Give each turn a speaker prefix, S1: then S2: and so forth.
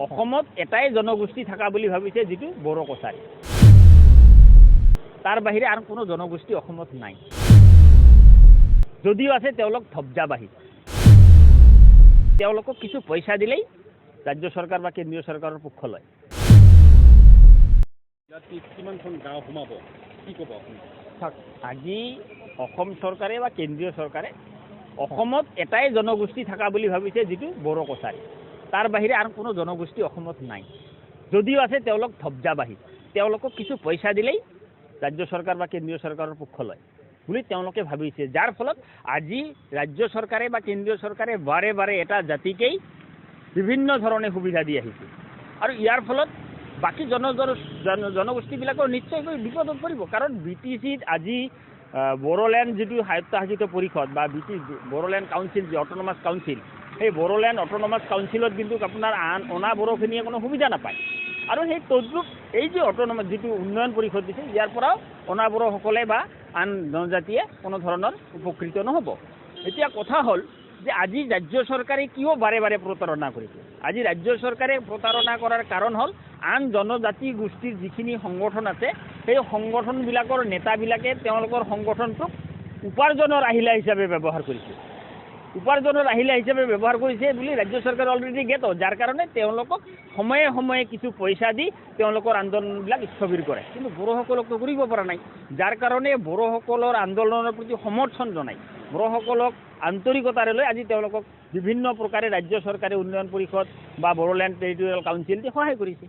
S1: অসমত এটাই জনগোষ্ঠী থাকা বুলি ভাবিছে যেটো বড়ো কছাৰী তাৰ বাহিৰে আৰু কোনো জনগোষ্ঠী অসমত নাই যদিও আছে তেওঁলোক ধবজাবাহী তেওঁলোকক কিছু পইচা দিলেই ৰাজ্য চৰকাৰ বা কেন্দ্ৰীয় চৰকাৰৰ পক্ষ লয়
S2: কিমানখন গাঁও সোমাব কি ক'ব আপুনি
S1: আজি অসম চৰকাৰে বা কেন্দ্ৰীয় চৰকাৰে অসমত এটাই জনগোষ্ঠী থাকা বুলি ভাবিছে যেটো বড়ো কছাৰী তাৰ বাহিৰে আৰু কোনো জনগোষ্ঠী অসমত নাই যদিও আছে তেওঁলোক ধবজাবাহী তেওঁলোকক কিছু পইচা দিলেই ৰাজ্য চৰকাৰ বা কেন্দ্ৰীয় চৰকাৰৰ পক্ষ লয় বুলি তেওঁলোকে ভাবিছে যাৰ ফলত আজি ৰাজ্য চৰকাৰে বা কেন্দ্ৰীয় চৰকাৰে বাৰে বাৰে এটা জাতিকেই বিভিন্ন ধৰণে সুবিধা দি আহিছে আৰু ইয়াৰ ফলত বাকি জনগোষ্ঠীবিলাকৰ নিশ্চয়কৈ বিপদত পৰিব কাৰণ BTCত আজি বড়োলেণ্ড যেটো স্বায়ত্তশাসিত পৰিষদ বা বড়োলেণ্ড কাউন্সিল যে অট'নমাছ কাউন্সিল সেই বড়োলেণ্ড অট'নমাছ কাউন্সিলত কিন্তু আপোনাৰ অনা বড়োখিনিয়ে কোনো সুবিধা নাপায় আৰু সেই তদ্ৰুপ এই যে অট'নমাছ যেটো উন্নয়ন পৰিষদ দিছে ইয়াৰ পৰাও অনা বড়োসকলে বা আন জনজাতিয়ে কোনো ধৰণৰ উপকৃত নহ'ব এতিয়া কথা হ'ল যে আজি ৰাজ্য চৰকাৰে কিয় বাৰে বাৰে প্ৰতাৰণা কৰিছে আজি ৰাজ্য চৰকাৰে প্ৰতাৰণা কৰাৰ কাৰণ হ'ল আন জনজাতি গোষ্ঠীৰ যিখিনি সংগঠন আছে সেই সংগঠনবিলাকৰ নেতাবিলাকে তেওঁলোকৰ সংগঠনটোক উপাৰ্জনৰ আহিলা হিচাপে ব্যৱহাৰ কৰিছে বুলি ৰাজ্য চৰকাৰে অলৰেডি জ্ঞাত যাৰ কাৰণে তেওঁলোকক সময়ে সময়ে কিছু পইচা দি তেওঁলোকৰ আন্দোলনবিলাক স্থবিৰ কৰে কিন্তু বড়োসকলকতো কৰিব পৰা নাই যাৰ কাৰণে বড়োসকলৰ আন্দোলনৰ প্ৰতি সমৰ্থন জনাই বড়োসকলক আন্তৰিকতাৰে লৈ আজি তেওঁলোকক বিভিন্ন প্ৰকাৰে ৰাজ্য চৰকাৰে উন্নয়ন পৰিষদ বা বড়োলেণ্ড টেৰিটৰিয়েল কাউন্সিল দি সহায় কৰিছে